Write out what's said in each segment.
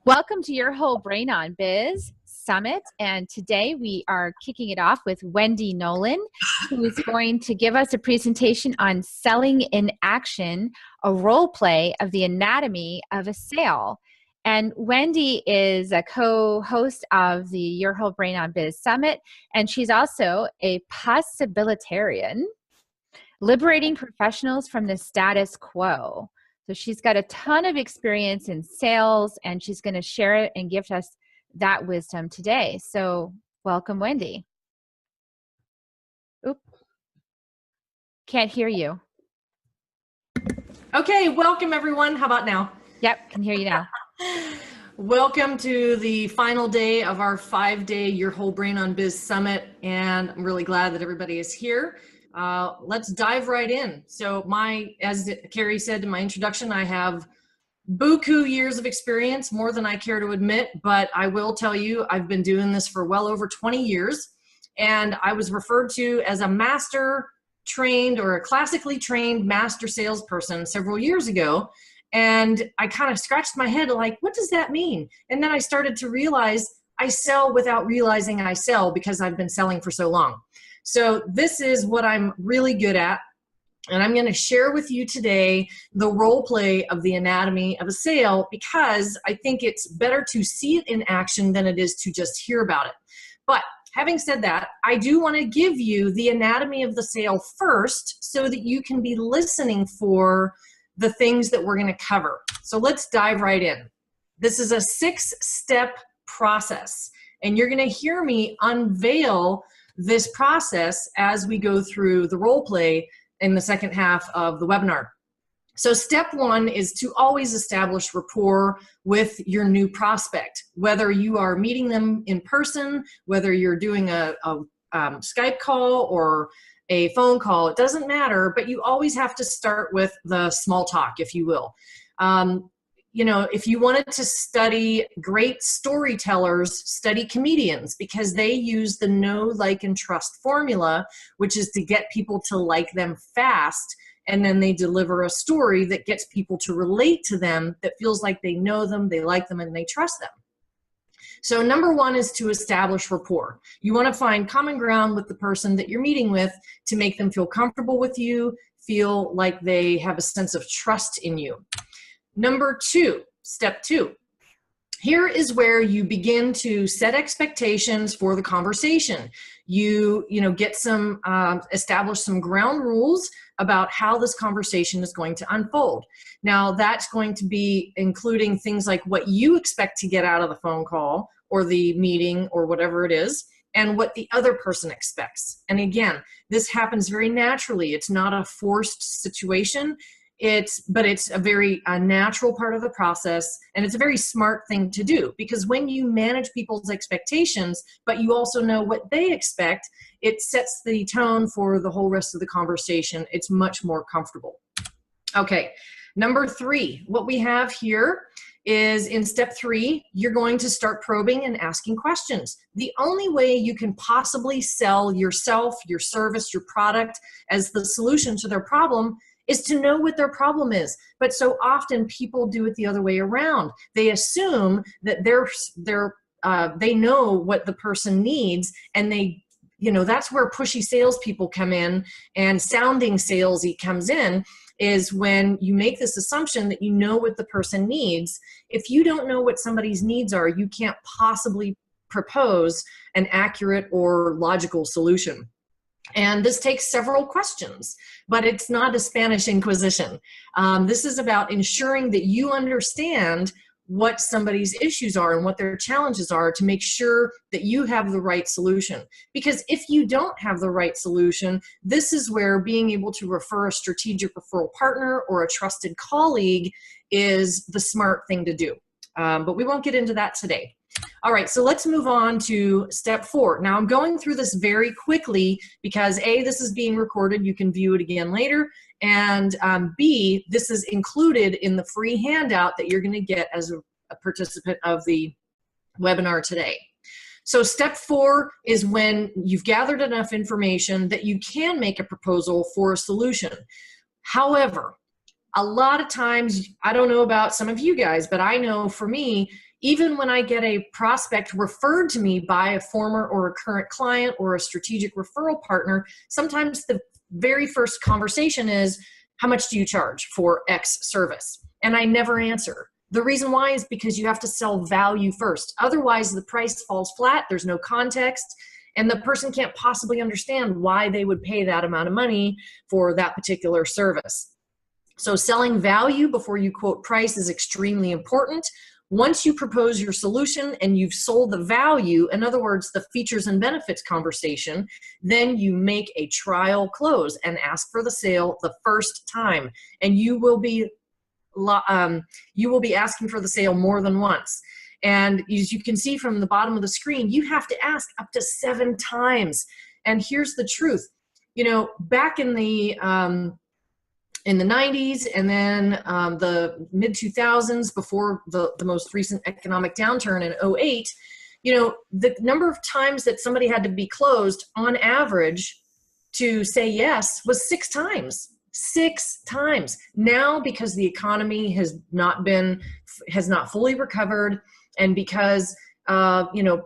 Welcome to Your Whole Brain on Biz Summit, and today we are kicking it off with Wendy Nolan, who is going to give us a presentation on selling in action, a role play of the anatomy of a sale. And Wendy is a co-host of the Your Whole Brain on Biz Summit, and she's also a possibilitarian, liberating professionals from the status quo. So she's got a ton of experience in sales, and she's going to share it and give us that wisdom today. So welcome, Wendy. Oop. Can't hear you. Okay, welcome everyone. How about now? Yep, can hear you now. Welcome to the final day of our 5-day Your Whole Brain on Biz Summit, and I'm really glad that everybody is here. Let's dive right in. So as Carrie said in my introduction, I have buku years of experience, more than I care to admit, but I will tell you, I've been doing this for well over 20 years, and I was referred to as a master trained or a classically trained master salesperson several years ago. And I kind of scratched my head like, what does that mean? And then I started to realize I sell without realizing I sell because I've been selling for so long. So this is what I'm really good at. And I'm going to share with you today the role play of the anatomy of a sale, because I think it's better to see it in action than it is to just hear about it. But having said that, I do want to give you the anatomy of the sale first so that you can be listening for the things that we're going to cover. So let's dive right in. This is a 6-step process, and you're going to hear me unveil this process as we go through the role play in the second half of the webinar. So step 1 is to always establish rapport with your new prospect, whether you are meeting them in person, whether you're doing a Skype call or a phone call, it doesn't matter, but you always have to start with the small talk, if you will. You know, if you wanted to study great storytellers, study comedians, because they use the know, like, and trust formula, which is to get people to like them fast, and then they deliver a story that gets people to relate to them, that feels like they know them, they like them, and they trust them. So number 1 is to establish rapport. You want to find common ground with the person that you're meeting with to make them feel comfortable with you, feel like they have a sense of trust in you. Number 2, step 2. Here is where you begin to set expectations for the conversation. You get some, establish some ground rules about how this conversation is going to unfold. Now, that's going to be including things like what you expect to get out of the phone call or the meeting or whatever it is, and what the other person expects. And again, this happens very naturally. It's not a forced situation. But it's a very natural part of the process, and it's a very smart thing to do, because when you manage people's expectations, but you also know what they expect, it sets the tone for the whole rest of the conversation. It's much more comfortable. Okay, number 3, what we have here is in step 3, you're going to start probing and asking questions. The only way you can possibly sell yourself, your service, your product as the solution to their problem is to know what their problem is. But so often people do it the other way around. They assume that they know what the person needs, and that's where pushy salespeople come in, and sounding salesy comes in, is when you make this assumption that you know what the person needs. If you don't know what somebody's needs are, you can't possibly propose an accurate or logical solution. And this takes several questions, but it's not a Spanish Inquisition. This is about ensuring that you understand what somebody's issues are and what their challenges are, to make sure that you have the right solution. Because if you don't have the right solution, this is where being able to refer a strategic referral partner or a trusted colleague is the smart thing to do. But we won't get into that today. All right, so let's move on to step 4. Now, I'm going through this very quickly because A, this is being recorded. You can view it again later. And B, this is included in the free handout that you're going to get as a participant of the webinar today. So step 4 is when you've gathered enough information that you can make a proposal for a solution. However, a lot of times, I don't know about some of you guys, but I know for me, even when I get a prospect referred to me by a former or a current client or a strategic referral partner, sometimes the very first conversation is, how much do you charge for X service? And I never answer. The reason why is because you have to sell value first. Otherwise, the price falls flat. There's no context. And the person can't possibly understand why they would pay that amount of money for that particular service. So selling value before you quote price is extremely important. Once you propose your solution and you've sold the value, in other words, the features and benefits conversation, then you make a trial close and ask for the sale the first time. And you will be asking for the sale more than once. And as you can see from the bottom of the screen, you have to ask up to 7 times. And here's the truth. You know, back in the 90s and then the mid 2000s, before the most recent economic downturn in 2008, you know, the number of times that somebody had to be closed on average to say yes was 6 times. 6 times. Now, because the economy has not fully recovered, and because you know,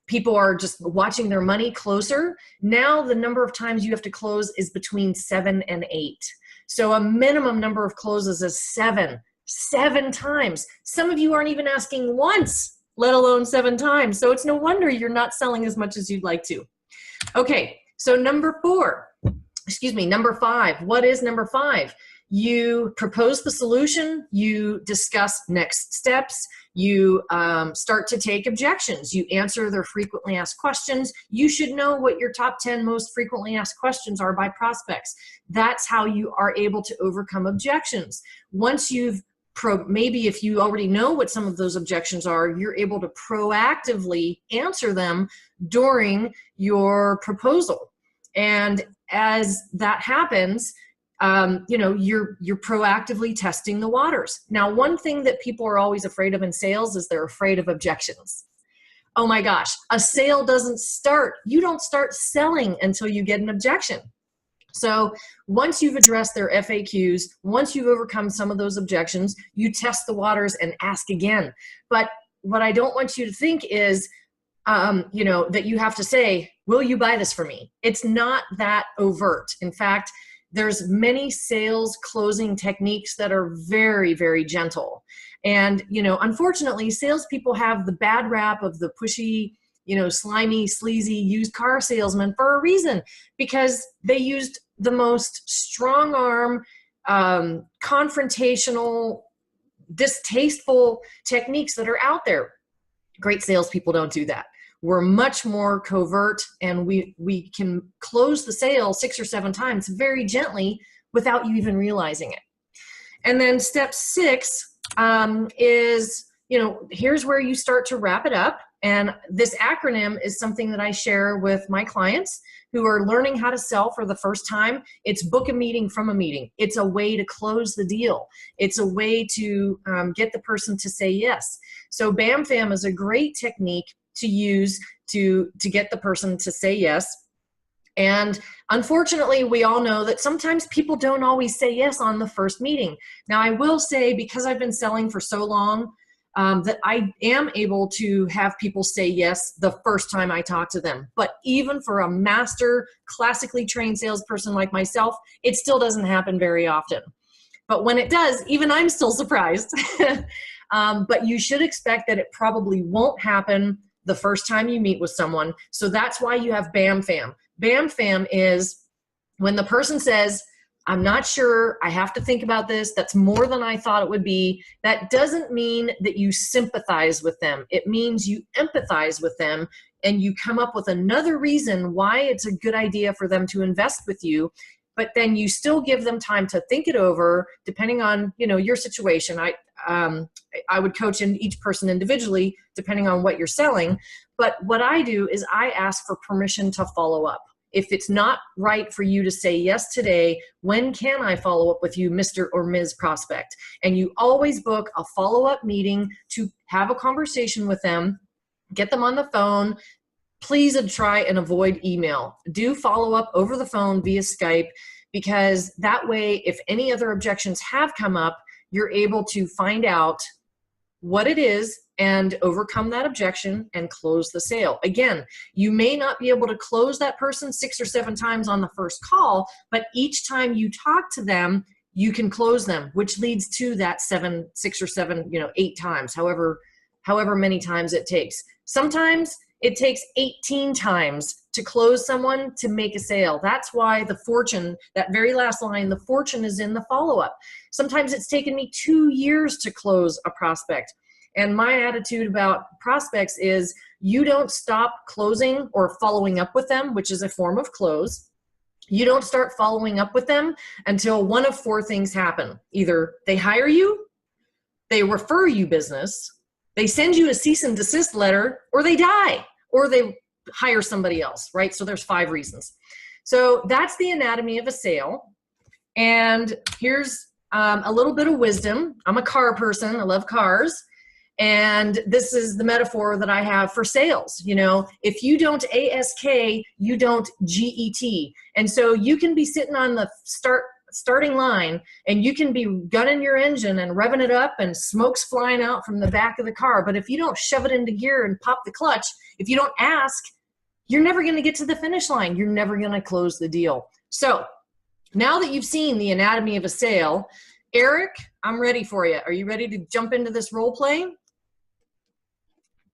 people are just watching their money closer, now the number of times you have to close is between 7 and 8. So a minimum number of closes is 7 times. Some of you aren't even asking once, let alone 7 times. So it's no wonder you're not selling as much as you'd like to. Okay, so number 5. What is number 5? You propose the solution, you discuss next steps, you start to take objections, you answer their frequently asked questions. You should know what your top 10 most frequently asked questions are by prospects. That's how you are able to overcome objections. Once you've maybe if you already know what some of those objections are, you're able to proactively answer them during your proposal. And as that happens, you know, you're proactively testing the waters. Now, one thing that people are always afraid of in sales is they're afraid of objections. Oh my gosh, a sale doesn't start. You don't start selling until you get an objection. So once you've addressed their FAQs, once you've overcome some of those objections, you test the waters and ask again. But what I don't want you to think is, you know, that you have to say, will you buy this for me? It's not that overt. In fact, there's many sales closing techniques that are very, very gentle. And, you know, unfortunately, salespeople have the bad rap of the pushy, you know, slimy, sleazy used car salesman for a reason, because they used the most strong arm, confrontational, distasteful techniques that are out there. Great salespeople don't do that. We're much more covert, and we can close the sale 6 or 7 times very gently without you even realizing it. And then step 6 is, you know, here's where you start to wrap it up. And this acronym is something that I share with my clients who are learning how to sell for the first time. It's book a meeting from a meeting. It's a way to close the deal. It's a way to get the person to say yes. So BAM FAM is a great technique to use to get the person to say yes. And unfortunately, we all know that sometimes people don't always say yes on the first meeting. Now, I will say, because I've been selling for so long, that I am able to have people say yes the first time I talk to them. But even for a master, classically trained salesperson like myself, it still doesn't happen very often. But when it does, even I'm still surprised. But you should expect that it probably won't happen the first time you meet with someone. So that's why you have BAM FAM. BAM FAM is when the person says, I'm not sure, I have to think about this, that's more than I thought it would be. That doesn't mean that you sympathize with them. It means you empathize with them, and you come up with another reason why it's a good idea for them to invest with you. But then you still give them time to think it over, depending on, you know, your situation. I would coach in each person individually, depending on what you're selling. But what I do is I ask for permission to follow up. If it's not right for you to say yes today, when can I follow up with you, Mr. or Ms. Prospect? And you always book a follow-up meeting to have a conversation with them, get them on the phone. Please try and avoid email. Do follow up over the phone via Skype, because that way, if any other objections have come up, you're able to find out what it is and overcome that objection and close the sale. Again, you may not be able to close that person 6 or 7 times on the first call, but each time you talk to them, you can close them, which leads to that 6 or 7, 8 times, however many times it takes. Sometimes it takes 18 times to close someone to make a sale. That's why the fortune, that very last line, the fortune is in the follow-up. Sometimes it's taken me 2 years to close a prospect. And my attitude about prospects is you don't stop closing or following up with them, which is a form of close. You don't start following up with them until one of 4 things happen. Either they hire you, they refer you business, they send you a cease and desist letter, or they die, or they hire somebody else, right? So there's 5 reasons. So that's the anatomy of a sale. And here's a little bit of wisdom. I'm a car person. I love cars. And this is the metaphor that I have for sales. If you don't ASK, you don't GET. And so you can be sitting on the starting line and you can be gunning your engine and revving it up and smoke's flying out from the back of the car. But if you don't shove it into gear and pop the clutch, if you don't ask, you're never going to get to the finish line. You're never going to close the deal. So now that you've seen the anatomy of a sale, Eric, I'm ready for you. Are you ready to jump into this role play?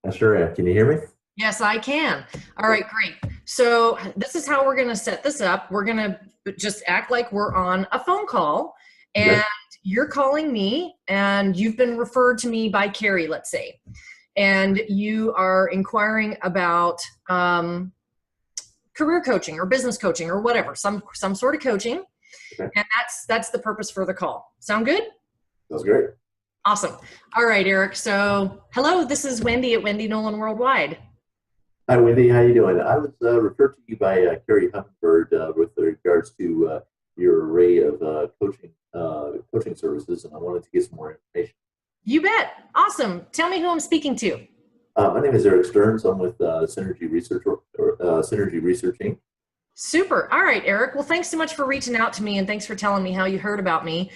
I sure am. Can you hear me? Yes, I can. All right, great. So this is how we're going to set this up. We're going to just act like we're on a phone call, and you're calling me, and you've been referred to me by Carrie, let's say, and you are inquiring about career coaching or business coaching or whatever, some sort of coaching, and that's the purpose for the call. Sound good? That's great. Awesome. All right, Eric. So, hello, this is Wendy at Wendy Nolan Worldwide. Hi, Wendy. How you doing? I was referred to you by Carrie Huffenberg with regards to your array of coaching services, and I wanted to get some more information. You bet. Awesome. Tell me who I'm speaking to. My name is Eric Stearns. I'm with Synergy Researching. Super. All right, Eric. Well, thanks so much for reaching out to me, and thanks for telling me how you heard about me.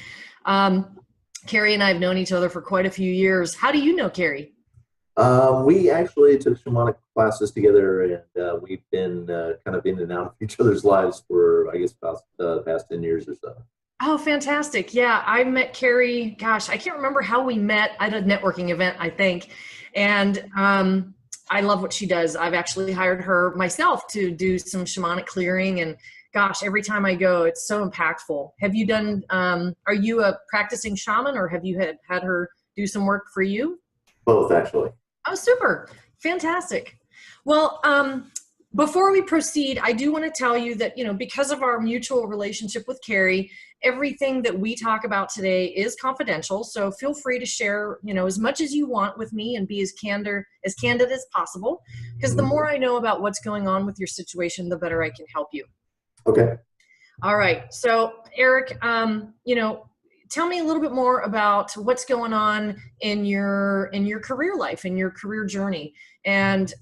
Carrie and I have known each other for quite a few years. How do you know Carrie? We actually took shamanic classes together, and we've been kind of in and out of each other's lives for, I guess, about the past 10 years or so. Oh, fantastic. Yeah, I met Carrie, gosh, I can't remember how we met at a networking event, I think. And I love what she does. I've actually hired her myself to do some shamanic clearing, and gosh, every time I go, it's so impactful. Have you done, are you a practicing shaman, or have you had her do some work for you? Both, actually. Oh, super. Fantastic. Well, before we proceed, I do want to tell you that, because of our mutual relationship with Carrie, everything that we talk about today is confidential. So feel free to share, as much as you want with me and be as candid as possible, because the more I know about what's going on with your situation, the better I can help you. Okay. All right. So Eric, tell me a little bit more about what's going on in your career life, in your career journey. And,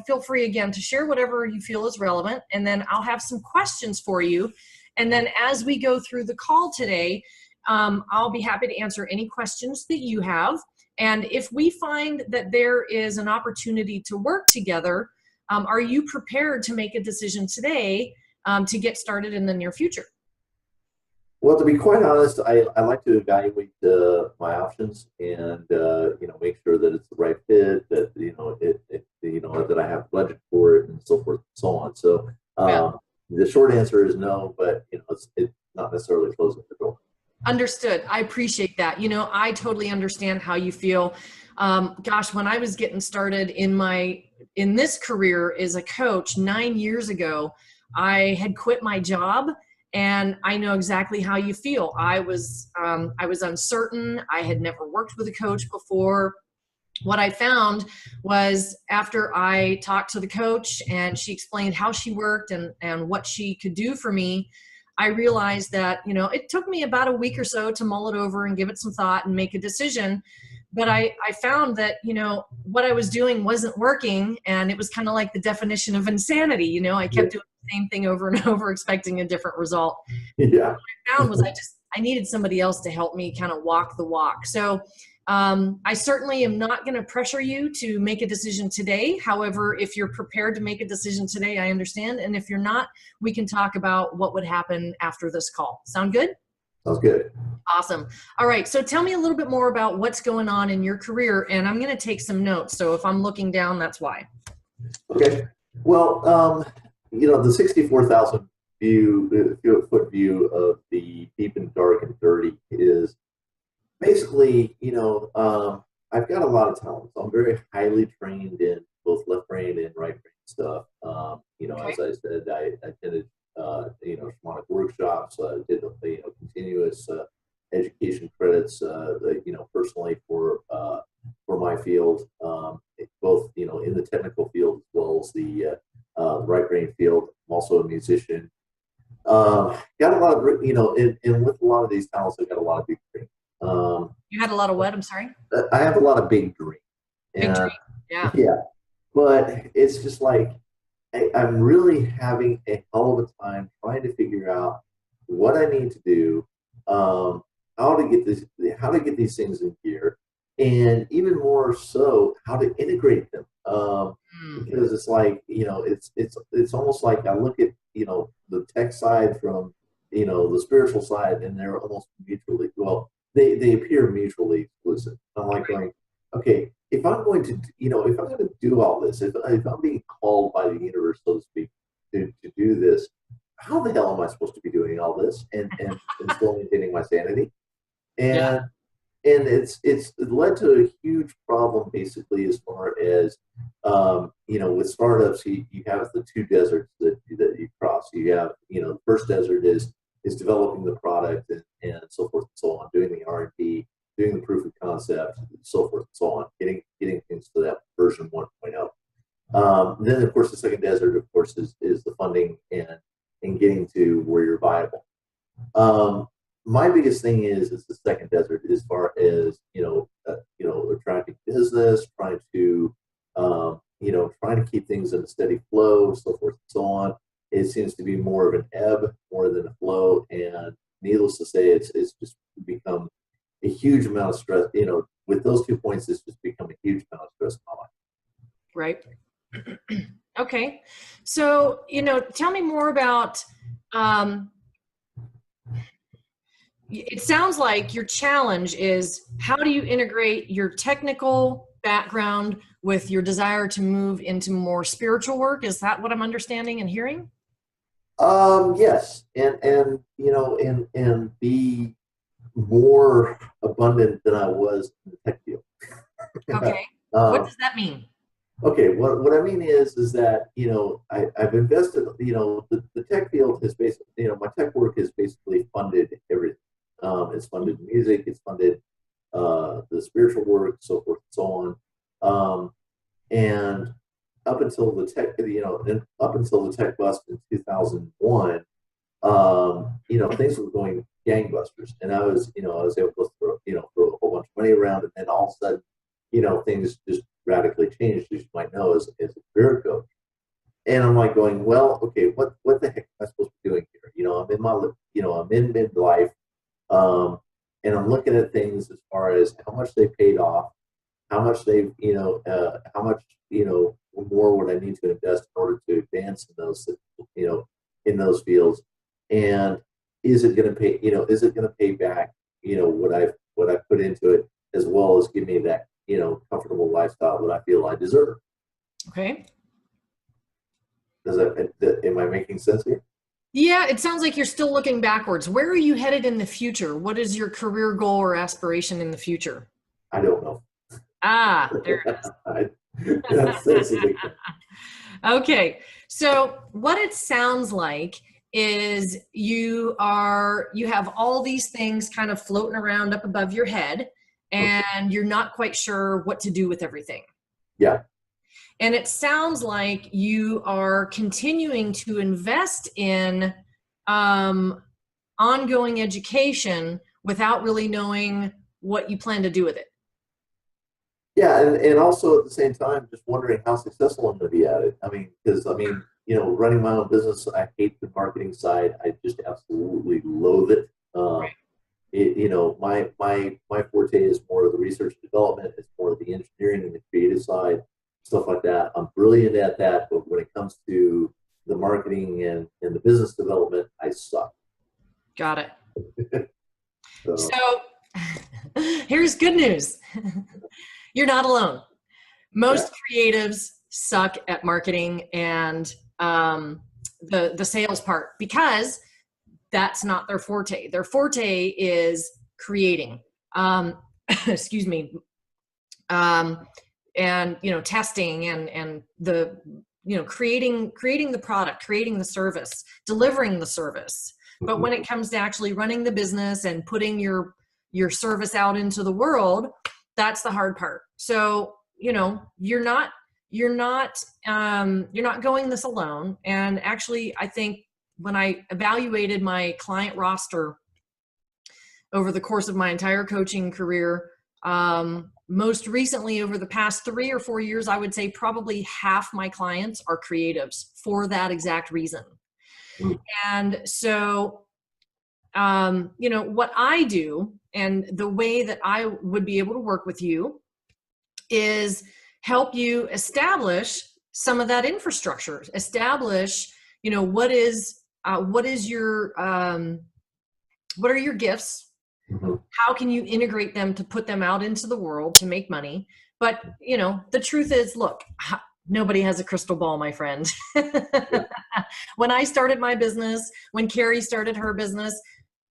feel free again to share whatever you feel is relevant. And then I'll have some questions for you. And then as we go through the call today, I'll be happy to answer any questions that you have. And if we find that there is an opportunity to work together, are you prepared to make a decision today to get started in the near future? Well, to be quite honest, I like to evaluate my options and make sure that it's the right fit, that that I have budget for it, and so forth and so on. So the short answer is no, but it's not necessarily closing the door. Understood. I appreciate that. I totally understand how you feel. Gosh, when I was getting started in this career as a coach 9 years ago, I had quit my job. And I know exactly how you feel. I was uncertain. I had never worked with a coach before. What I found was after I talked to the coach and she explained how she worked and what she could do for me, I realized that, it took me about a week or so to mull it over and give it some thought and make a decision. But I found that, what I was doing wasn't working, and it was kind of like the definition of insanity. I kept doing the same thing over and over, expecting a different result. Yeah. What I found was I I needed somebody else to help me kind of walk the walk. So I certainly am not going to pressure you to make a decision today. However, if you're prepared to make a decision today, I understand. And if you're not, we can talk about what would happen after this call. Sound good? Sounds good. Awesome. All right. So tell me a little bit more about what's going on in your career, and I'm going to take some notes. So if I'm looking down, that's why. Okay. Well, the 64,000 foot view of the deep and dark and dirty is basically, I've got a lot of talent. So I'm very highly trained in both left brain and right brain stuff. Okay. As I said, I attended, shamanic workshops, did, continuous education credits, personally for my field, both, in the technical field as well as the right brain field. I'm also a musician. Got a lot of, and with a lot of these talents, I've got a lot of big dreams. You had a lot of what? I'm sorry. I have a lot of big dreams. Big dream. Yeah. Yeah. But it's just like, I'm really having a hell of a time trying to figure out what I need to do, how to get these things in gear, and even more so, how to integrate them. Because it's like, it's almost like I look at, the tech side from, the spiritual side, and they're almost mutually, well, they appear mutually exclusive. I'm like going, okay, if I'm going to, if I'm going to do all this, if I'm being called by the universe, so to speak, to do this, how the hell am I supposed to be doing all this and still maintaining my sanity? And it's led to a huge problem, basically, as far as with startups, you have the two deserts that you cross. You have, the first desert is developing the product and so forth and so on, doing the R&D, doing the proof of concept, so forth and so on, getting things to that version 1.0. Then, of course, the second desert, of course, is the funding and getting to where you're viable. My biggest thing is the second desert, as far as attracting business, trying to keep things in a steady flow, so forth and so on. It seems to be more of an ebb more than a flow, and needless to say, it's just become a huge amount of stress. With those 2 points, it's just become a huge amount of stress in my life. Right. Okay. So, tell me more about, it sounds like your challenge is, how do you integrate your technical background with your desire to move into more spiritual work? Is that what I'm understanding and hearing? Yes. And be more abundant than I was in the tech field. Okay. What does that mean? Okay, what I mean is that, I've invested, the tech field has basically, my tech work has basically funded everything. It's funded music, it's funded the spiritual work, so forth and so on. And up until the tech bust in 2001, things were going gangbusters, and I was able to throw a whole bunch of money around, and then all of a sudden, things just radically changed, as you might know, as a career coach. And I'm like going, well, okay, what the heck am I supposed to be doing here? I'm in midlife, and I'm looking at things as far as how much they paid off, how much they've, how much, more would I need to invest in order to advance in those, in those fields, and is it going to pay back, what I've put into it, as well as give me that, comfortable lifestyle that I feel I deserve. Okay. Am I making sense here? Yeah, it sounds like you're still looking backwards. Where are you headed in the future? What is your career goal or aspiration in the future? I don't know. Ah, there it is. That's a big thing. Okay, so what it sounds like is you have all these things kind of floating around up above your head, and you're not quite sure what to do with everything. Yeah. And it sounds like you are continuing to invest in ongoing education without really knowing what you plan to do with it. Yeah, and also at the same time, just wondering how successful I'm going to be at it. Because running my own business, I hate the marketing side. I just absolutely loathe it. Right. my forte is more of the research and development. It's more of the engineering and the creative side, stuff like that. I'm brilliant at that, but when it comes to the marketing and the business development, I suck. Got it. So Here's good news. You're not alone. Most creatives suck at marketing and the sales part, because that's not their forte. Their forte is creating, excuse me, and testing and the creating the product, creating the service, delivering the service. But when it comes to actually running the business and putting your service out into the world, that's the hard part. So you're not going this alone. And actually, I think when I evaluated my client roster over the course of my entire coaching career, most recently over the past 3 or 4 years, I would say probably half my clients are creatives for that exact reason. And so, what I do and the way that I would be able to work with you is help you establish some of that infrastructure, establish, what are your gifts? How can you integrate them to put them out into the world to make money? But, the truth is, look, nobody has a crystal ball, my friend. When I started my business, when Carrie started her business,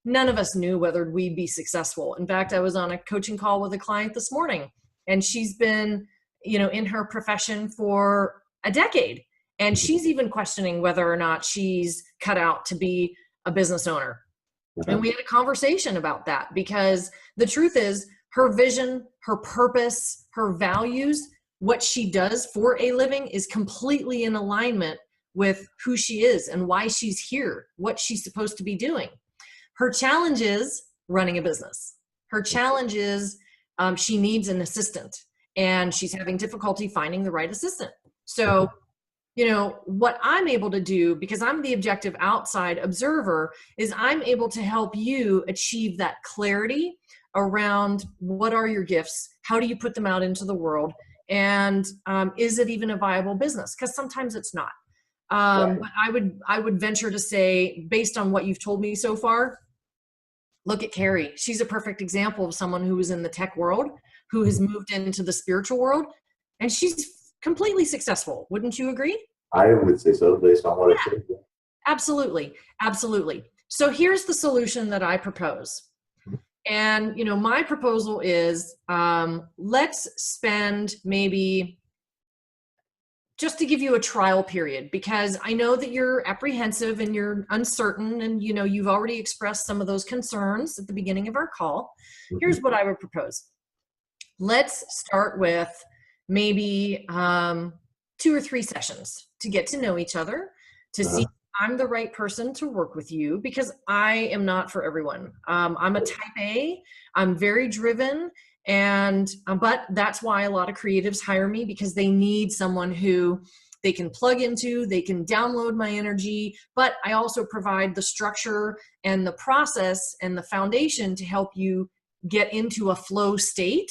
none of us knew whether we'd be successful. In fact, I was on a coaching call with a client this morning, and she's been, in her profession for a decade. And she's even questioning whether or not she's cut out to be a business owner. And we had a conversation about that, because the truth is, her vision, her purpose, her values, what she does for a living is completely in alignment with who she is and why she's here, what she's supposed to be doing. Her challenge is running a business. Her challenge is she needs an assistant, and she's having difficulty finding the right assistant. So, what I'm able to do, because I'm the objective outside observer, is I'm able to help you achieve that clarity around what are your gifts, how do you put them out into the world, and is it even a viable business? Because sometimes it's not. But I would venture to say, based on what you've told me so far, look at Carrie. She's a perfect example of someone who was in the tech world, who has moved into the spiritual world, and she's completely successful. Wouldn't you agree? I would say so, based on what I said. Absolutely. Absolutely. So here's the solution that I propose. And, my proposal is, let's spend maybe, just to give you a trial period, because I know that you're apprehensive and you're uncertain, and, you've already expressed some of those concerns at the beginning of our call. Here's what I would propose. Let's start with maybe 2 or 3 sessions to get to know each other, to see if I'm the right person to work with you, because I am not for everyone. I'm a type A. I'm very driven, and but that's why a lot of creatives hire me, because they need someone who they can plug into, they can download my energy, but I also provide the structure and the process and the foundation to help you get into a flow state.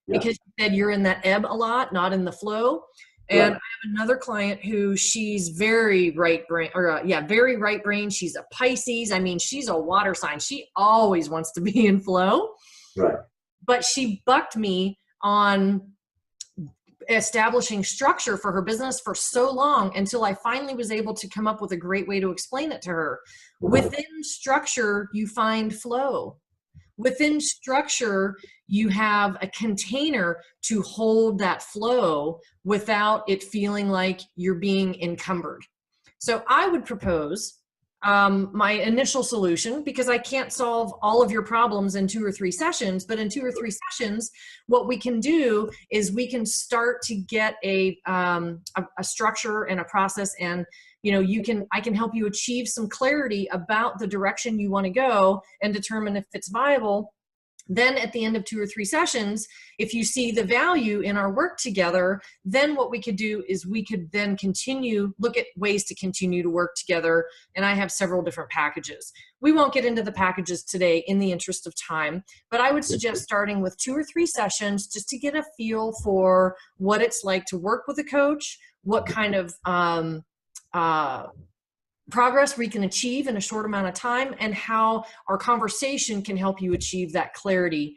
Because you said you're in that ebb a lot, not in the flow. And I have another client who she's very right brain, very right brain. She's a Pisces. I mean, she's a water sign. She always wants to be in flow. Right. But she bucked me on establishing structure for her business for so long, until I finally was able to come up with a great way to explain it to her. Within structure, you find flow. Within structure, you have a container to hold that flow without it feeling like you're being encumbered. So I would propose my initial solution, because I can't solve all of your problems in 2 or 3 sessions, but in 2 or 3 sessions, what we can do is we can start to get a structure and a process, and I can help you achieve some clarity about the direction you want to go and determine if it's viable. Then at the end of 2 or 3 sessions, if you see the value in our work together, then what we could do is we could then look at ways to continue to work together. And I have several different packages. We won't get into the packages today in the interest of time, but I would suggest starting with 2 or 3 sessions just to get a feel for what it's like to work with a coach, what kind of progress we can achieve in a short amount of time, and how our conversation can help you achieve that clarity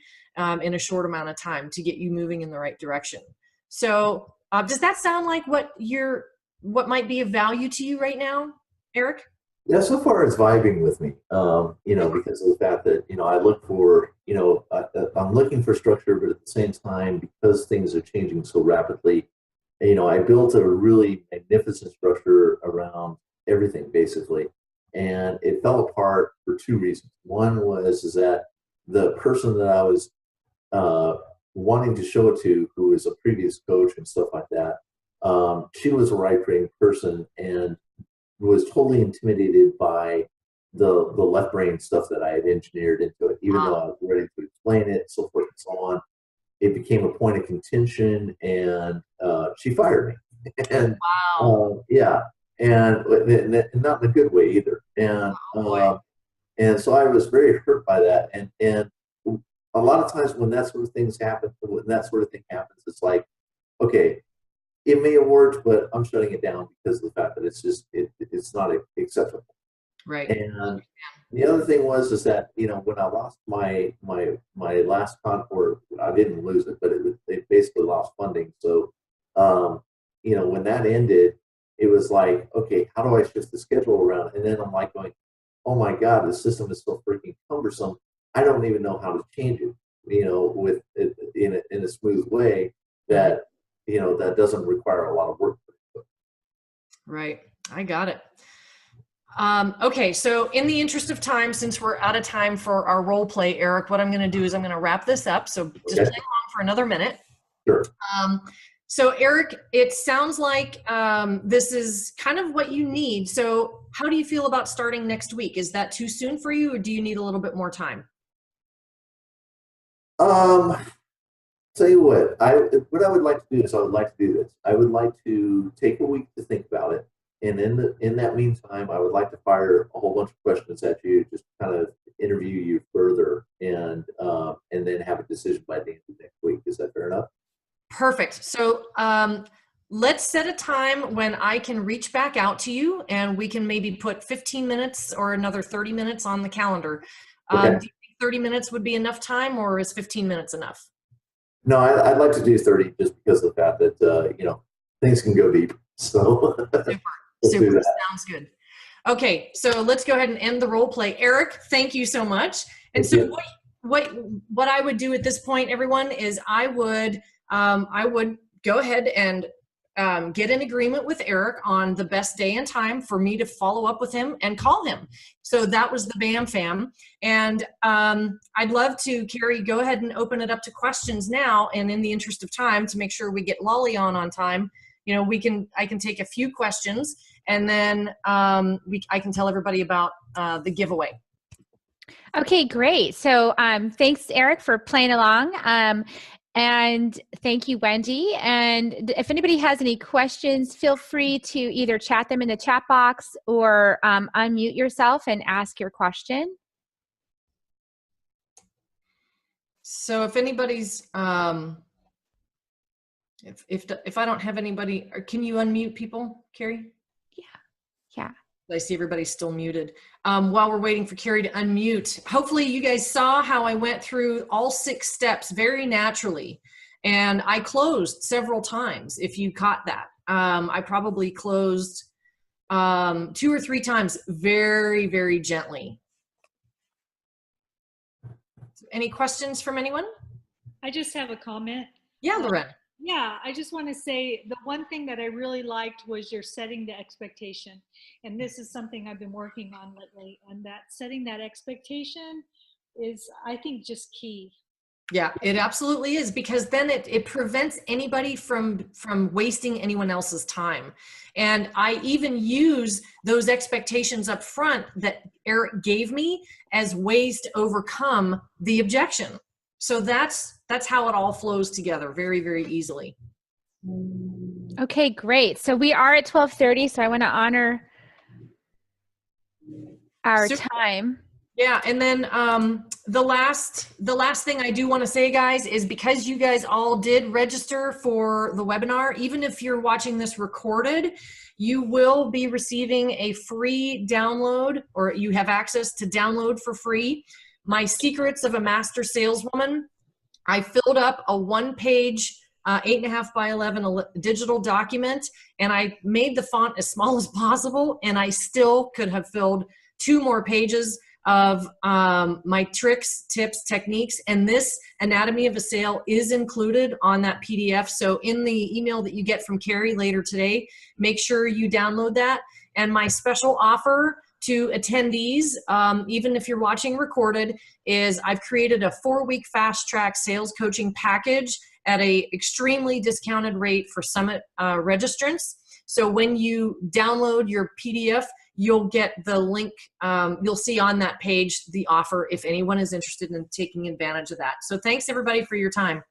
in a short amount of time to get you moving in the right direction. So does that sound like what might be of value to you right now, Eric? Yeah, so far it's vibing with me, because of the fact that, I look for, I'm looking for structure, but at the same time, because things are changing so rapidly, I built a really magnificent structure around everything basically, and it fell apart for 2 reasons. One is that the person that I was wanting to show it to, who was a previous coach and stuff like that, she was a right-brain person and was totally intimidated by the left brain stuff that I had engineered into it, even though I was ready to explain it, so forth and so on. It became a point of contention, and she fired me. And yeah. And not in a good way either. And so I was very hurt by that. And a lot of times when that sort of thing happens, it's like, okay, it may have worked, but I'm shutting it down because of the fact that it's not acceptable. Right. And the other thing is that, when I lost my last or I didn't lose it, but it basically lost funding. So, when that ended, it was like, okay, how do I shift the schedule around? And then I'm like going, oh my God, the system is so freaking cumbersome. I don't even know how to change it, with it in a smooth way that, that doesn't require a lot of work. Right. I got it. Okay. So in the interest of time, since we're out of time for our role play, Eric, what I'm going to do is I'm going to wrap this up. So just play along for another minute. Sure. So Eric, it sounds like this is kind of what you need. So how do you feel about starting next week? Is that too soon for you, or do you need a little bit more time? Tell you what I would like to do is I would like to do this. I would like to take a week to think about it. And in that meantime, I would like to fire a whole bunch of questions at you, just kind of interview you further, and then have a decision by the end of next week. Is that fair enough? Perfect. So let's set a time when I can reach back out to you, and we can maybe put 15 minutes or another 30 minutes on the calendar. Okay. Do you think 30 minutes would be enough time, or is 15 minutes enough? No, I'd like to do 30 just because of the fact that, things can go deep. So Super. Sounds good. Okay. So let's go ahead and end the role play. Eric, thank you so much. And so what I would do at this point, everyone, is I would go ahead and get an agreement with Eric on the best day and time for me to follow up with him and call him. So that was the BAM fam. And I'd love to, Carrie, go ahead and open it up to questions now. And in the interest of time, to make sure we get Lolly on time, I can take a few questions, and then I can tell everybody about the giveaway. Okay, great. So thanks, Eric, for playing along. And thank you, Wendy. And if anybody has any questions, feel free to either chat them in the chat box or unmute yourself and ask your question. So if anybody's, if I don't have anybody, can you unmute people, Carrie? Yeah. I see everybody's still muted. While we're waiting for Carrie to unmute, hopefully you guys saw how I went through all 6 steps very naturally. And I closed several times, if you caught that. I probably closed 2 or 3 times very, very gently. Any questions from anyone? I just have a comment. Yeah, Lorraine. Yeah, I just want to say the one thing that I really liked was you're setting the expectation. And this is something I've been working on lately. And that setting that expectation is, I think, just key. Yeah, it absolutely is, because then it prevents anybody from wasting anyone else's time. And I even use those expectations up front that Eric gave me as ways to overcome the objection. So that's how it all flows together very, very easily. Okay, great. So we are at 12:30, so I want to honor our Super. time. Yeah, and then the last thing I do want to say, guys, is because you guys all did register for the webinar, even if you're watching this recorded, you will be receiving a free download, or you have access to download for free, My Secrets of a Master Saleswoman. I filled up a one-page, 8.5 by 11 digital document, and I made the font as small as possible, and I still could have filled 2 more pages of my tricks, tips, techniques, and this anatomy of a sale is included on that PDF. So in the email that you get from Carrie later today, make sure you download that. And my special offer to attendees, even if you're watching recorded, is I've created a 4-week fast track sales coaching package at a extremely discounted rate for Summit registrants. So when you download your PDF, you'll get the link, you'll see on that page the offer if anyone is interested in taking advantage of that. So thanks everybody for your time.